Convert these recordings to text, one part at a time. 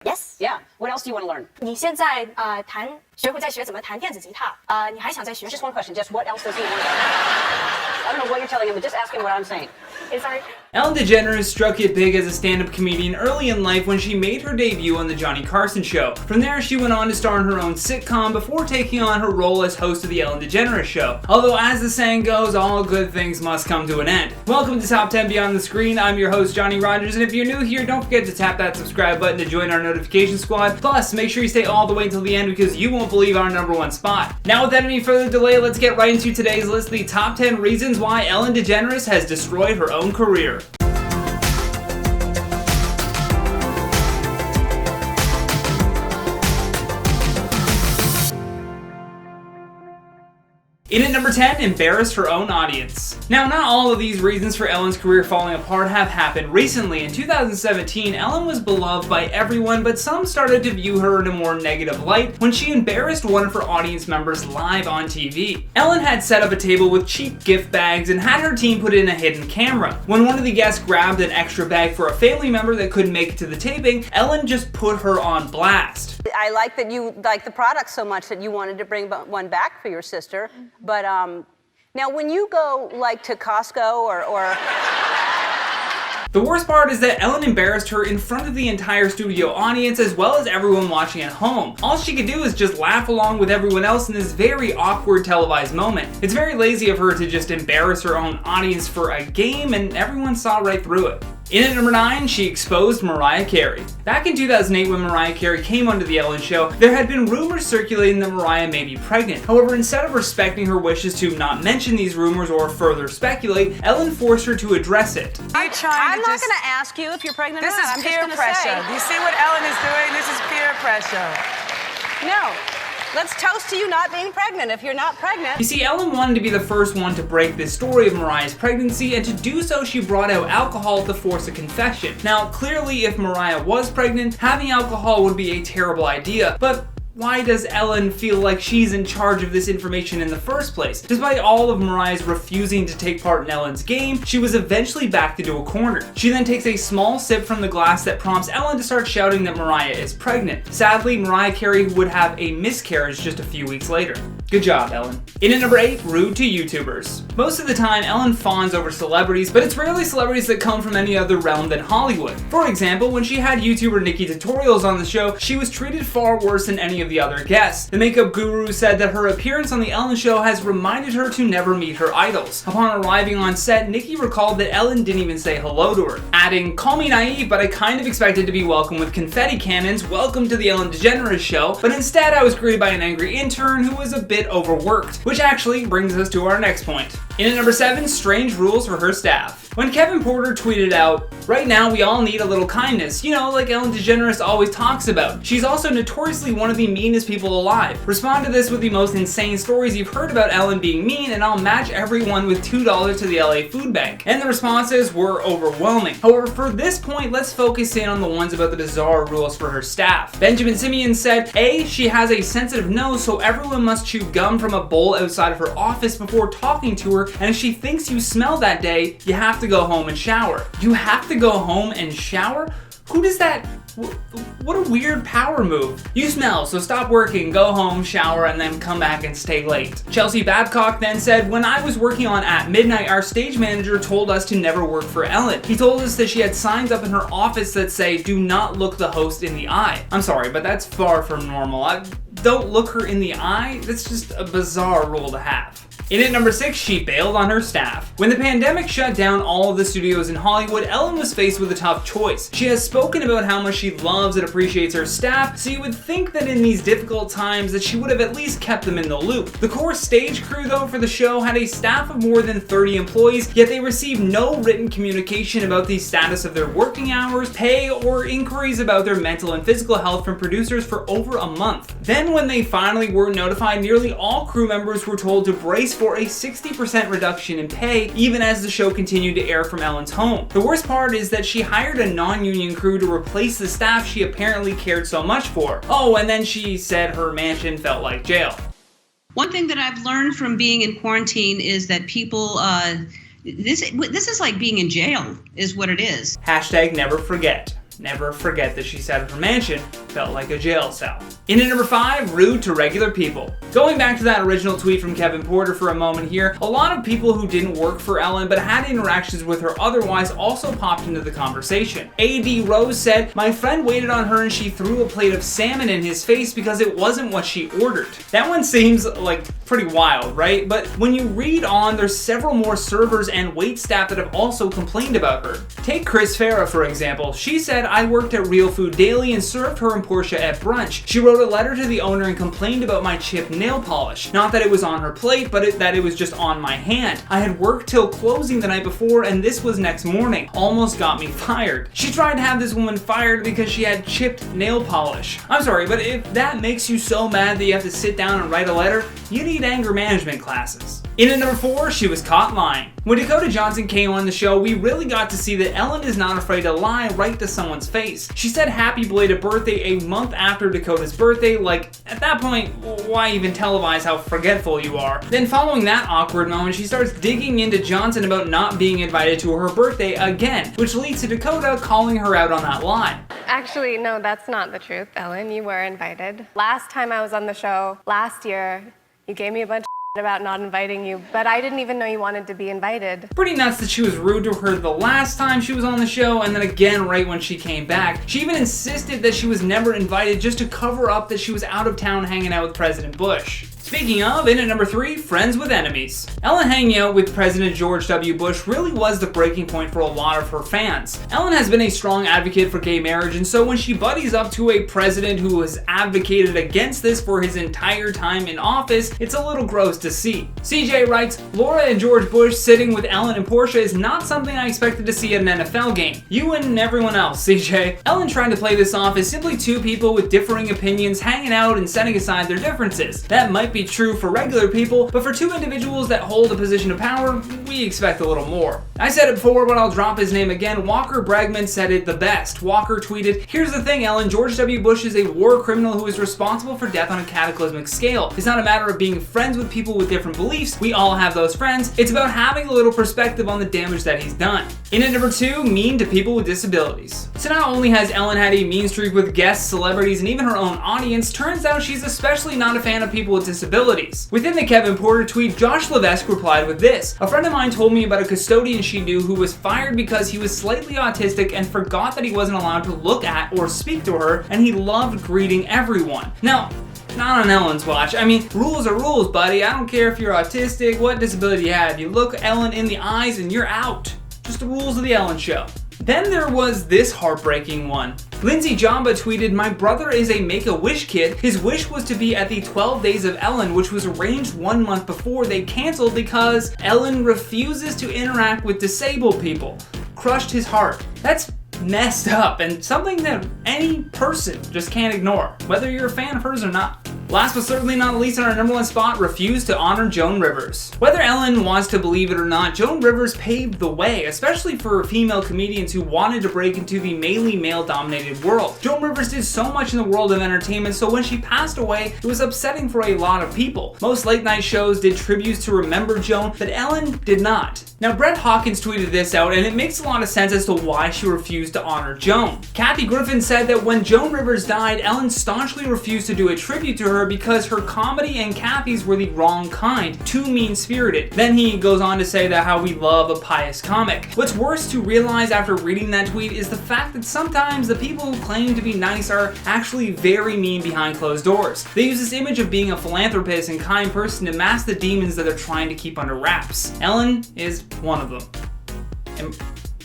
Yes. Yeah. What else do you want to learn? 你现在学会在学怎么弹电子吉他你还想再学 Just one question. Just what else does he want to learn? I don't know what you're telling him, but just ask him what I'm saying. Sorry. Ellen DeGeneres struck it big as a stand-up comedian early in life when she made her debut on the Johnny Carson Show. From there, she went on to star in her own sitcom before taking on her role as host of the Ellen DeGeneres Show. Although, as the saying goes, all good things must come to an end. Welcome to Top 10 Beyond the Screen. I'm your host, Johnny Rogers, and if you're new here, don't forget to tap that subscribe button to join our notification squad. Plus, make sure you stay all the way until the end because you won't believe our #1 spot. Now, without any further delay, let's get right into today's list, the top 10 reasons why Ellen DeGeneres has destroyed her own career. In at number 10, embarrassed her own audience. Now, not all of these reasons for Ellen's career falling apart have happened recently. In 2017, Ellen was beloved by everyone, but some started to view her in a more negative light when she embarrassed one of her audience members live on TV. Ellen had set up a table with cheap gift bags and had her team put in a hidden camera. When one of the guests grabbed an extra bag for a family member that couldn't make it to the taping, Ellen just put her on blast. I like that you like the product so much that you wanted to bring one back for your sister. But now when you go like to Costco or The worst part is that Ellen embarrassed her in front of the entire studio audience as well as everyone watching at home. All she could do is just laugh along with everyone else in this very awkward televised moment. It's very lazy of her to just embarrass her own audience for a game, and everyone saw right through it. In at number 9, she exposed Mariah Carey. Back in 2008 when Mariah Carey came onto The Ellen Show, there had been rumors circulating that Mariah may be pregnant. However, instead of respecting her wishes to not mention these rumors or further speculate, Ellen forced her to address it. I'm not going to ask you if you're pregnant or not. This is peer pressure. Do you see what Ellen is doing? This is peer pressure. No. Let's toast to you not being pregnant if you're not pregnant. You see, Ellen wanted to be the first one to break this story of Mariah's pregnancy, and to do so, she brought out alcohol to force a confession. Now, clearly, if Mariah was pregnant, having alcohol would be a terrible idea, but why does Ellen feel like she's in charge of this information in the first place? Despite all of Mariah's refusing to take part in Ellen's game, she was eventually backed into a corner. She then takes a small sip from the glass that prompts Ellen to start shouting that Mariah is pregnant. Sadly, Mariah Carey would have a miscarriage just a few weeks later. Good job, Ellen. In at number 8, rude to YouTubers. Most of the time, Ellen fawns over celebrities, but it's rarely celebrities that come from any other realm than Hollywood. For example, when she had YouTuber nikkitutorials on the show, she was treated far worse than any of the other guests. The makeup guru said that her appearance on The Ellen Show has reminded her to never meet her idols. Upon arriving on set, Nikki recalled that Ellen didn't even say hello to her, adding, "Call me naive, but I kind of expected to be welcomed with confetti cannons, welcome to the Ellen DeGeneres Show, but instead I was greeted by an angry intern who was a bit overworked." Which actually brings us to our next point. In at number 7, strange rules for her staff. When Kevin Porter tweeted out, "Right now we all need a little kindness, you know, like Ellen DeGeneres always talks about. She's also notoriously one of the meanest people alive. Respond to this with the most insane stories you've heard about Ellen being mean and I'll match everyone with $2 to the LA Food Bank." And the responses were overwhelming. However, for this point, let's focus in on the ones about the bizarre rules for her staff. Benjamin Simeon said, A, she has a sensitive nose, so everyone must chew gum from a bowl outside of her office before talking to her, and if she thinks you smell that day, you have to go home and shower. You have to go home and shower? Who does that? What a weird power move. You smell, so stop working, go home, shower, and then come back and stay late. Chelsea Babcock then said, "When I was working on At Midnight, our stage manager told us to never work for Ellen. He told us that she had signs up in her office that say, 'Do not look the host in the eye.' I'm sorry, but that's far from normal. Don't look her in the eye? That's just a bizarre rule to have." In at number 6, she bailed on her staff. When the pandemic shut down all of the studios in Hollywood, Ellen was faced with a tough choice. She has spoken about how much she loves and appreciates her staff, so you would think that in these difficult times that she would have at least kept them in the loop. The core stage crew though for the show had a staff of more than 30 employees, yet they received no written communication about the status of their working hours, pay, or inquiries about their mental and physical health from producers for over a month. Then when they finally were notified, nearly all crew members were told to brace for a 60% reduction in pay, even as the show continued to air from Ellen's home. The worst part is that she hired a non-union crew to replace the staff she apparently cared so much for. Oh, and then she said her mansion felt like jail. One thing that I've learned from being in quarantine is that people, this is like being in jail, is what it is. Hashtag never forget. never forget that she said her mansion felt like a jail cell. In at number 5, rude to regular people. Going back to that original tweet from Kevin Porter for a moment here, a lot of people who didn't work for Ellen but had interactions with her otherwise also popped into the conversation. A.D. Rose said, "My friend waited on her and she threw a plate of salmon in his face because it wasn't what she ordered." That one seems like pretty wild, right? But when you read on, there's several more servers and wait staff that have also complained about her. Take Chris Farah, for example. She said, "I worked at Real Food Daily and served her and Portia at brunch. She wrote a letter to the owner and complained about my chipped nail polish. Not that it was on her plate, but that it was just on my hand. I had worked till closing the night before and this was next morning. Almost got me fired." She tried to have this woman fired because she had chipped nail polish. I'm sorry, but if that makes you so mad that you have to sit down and write a letter, you need anger management classes. In at number 4, she was caught lying. When Dakota Johnson came on the show, we really got to see that Ellen is not afraid to lie right to someone's face. She said happy belated birthday a month after Dakota's birthday, like, at that point, why even televise how forgetful you are? Then following that awkward moment, she starts digging into Johnson about not being invited to her birthday again, which leads to Dakota calling her out on that lie. Actually, no, that's not the truth, Ellen. You were invited. Last time I was on the show, last year, you gave me a bunch of about not inviting you, but I didn't even know you wanted to be invited. Pretty nuts that she was rude to her the last time she was on the show and then again right when she came back. She even insisted that she was never invited just to cover up that she was out of town hanging out with President Bush. Speaking of, in at number 3, friends with enemies. Ellen hanging out with President George W. Bush really was the breaking point for a lot of her fans. Ellen has been a strong advocate for gay marriage, and so when she buddies up to a president who has advocated against this for his entire time in office, it's a little gross to see. CJ writes, "Laura and George Bush sitting with Ellen and Portia is not something I expected to see at an NFL game. You and everyone else, CJ." Ellen trying to play this off as simply two people with differing opinions hanging out and setting aside their differences. That might be true for regular people, but for two individuals that hold a position of power, we expect a little more. I said it before, but I'll drop his name again. Walker Bregman said it the best. Walker tweeted, "Here's the thing, Ellen, George W. Bush is a war criminal who is responsible for death on a cataclysmic scale. It's not a matter of being friends with people with different beliefs. We all have those friends. It's about having a little perspective on the damage that he's done." In at number 2, mean to people with disabilities. So not only has Ellen had a mean streak with guests, celebrities, and even her own audience, turns out she's especially not a fan of people with disabilities. Within the Kevin Porter tweet, Josh Levesque replied with this: "A friend of mine told me about a custodian she knew who was fired because he was slightly autistic and forgot that he wasn't allowed to look at or speak to her, and he loved greeting everyone." Now, not on Ellen's watch. I mean, rules are rules, buddy. I don't care if you're autistic, what disability you have. You look Ellen in the eyes and you're out. Just the rules of the Ellen Show. Then there was this heartbreaking one. Lindsay Jamba tweeted, "My brother is a Make-A-Wish kid. His wish was to be at the 12 Days of Ellen, which was arranged 1 month before they canceled because Ellen refuses to interact with disabled people." Crushed his heart. That's messed up and something that any person just can't ignore, whether you're a fan of hers or not. Last but certainly not least, on our number 1 spot, refused to honor Joan Rivers. Whether Ellen wants to believe it or not, Joan Rivers paved the way, especially for female comedians who wanted to break into the mainly male-dominated world. Joan Rivers did so much in the world of entertainment, so when she passed away, it was upsetting for a lot of people. Most late-night shows did tributes to remember Joan, but Ellen did not. Now, Brett Hawkins tweeted this out, and it makes a lot of sense as to why she refused to honor Joan. Kathy Griffin said that when Joan Rivers died, Ellen staunchly refused to do a tribute to her because her comedy and Kathy's were the wrong kind, too mean-spirited. Then he goes on to say that how we love a pious comic. What's worse to realize after reading that tweet is the fact that sometimes the people who claim to be nice are actually very mean behind closed doors. They use this image of being a philanthropist and kind person to mask the demons that they're trying to keep under wraps. Ellen is one of them. And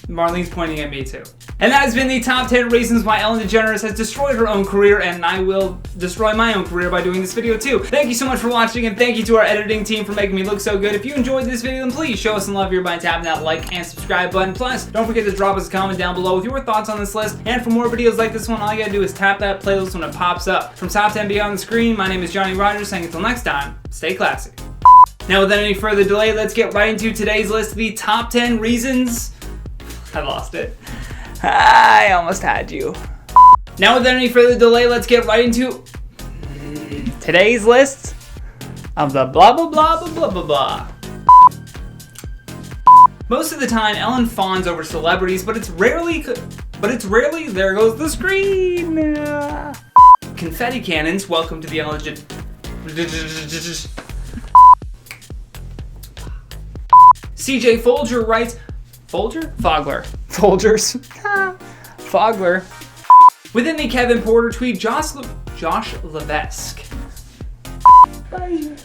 Marlene's pointing at me too. And that has been the top 10 reasons why Ellen DeGeneres has destroyed her own career, and I will destroy my own career by doing this video too. Thank you so much for watching, and thank you to our editing team for making me look so good. If you enjoyed this video, then please show us some love here by tapping that like and subscribe button. Plus, don't forget to drop us a comment down below with your thoughts on this list. And for more videos like this one, all you gotta do is tap that playlist when it pops up. From top 10 beyond the screen, my name is Johnny Rogers, saying until next time, stay classy. Now, without any further delay, let's get right into today's list, the top 10 reasons. I lost it. I almost had you. Now, without any further delay, let's get right into today's list of the blah blah blah blah blah blah blah. Most of the time, Ellen fawns over celebrities, but but it's rarely there goes the screen. Confetti cannons, welcome to the Ellen CJ Folger writes, Fogler. Folgers. Fogler. Within the Kevin Porter tweet, Josh Levesque. Bye.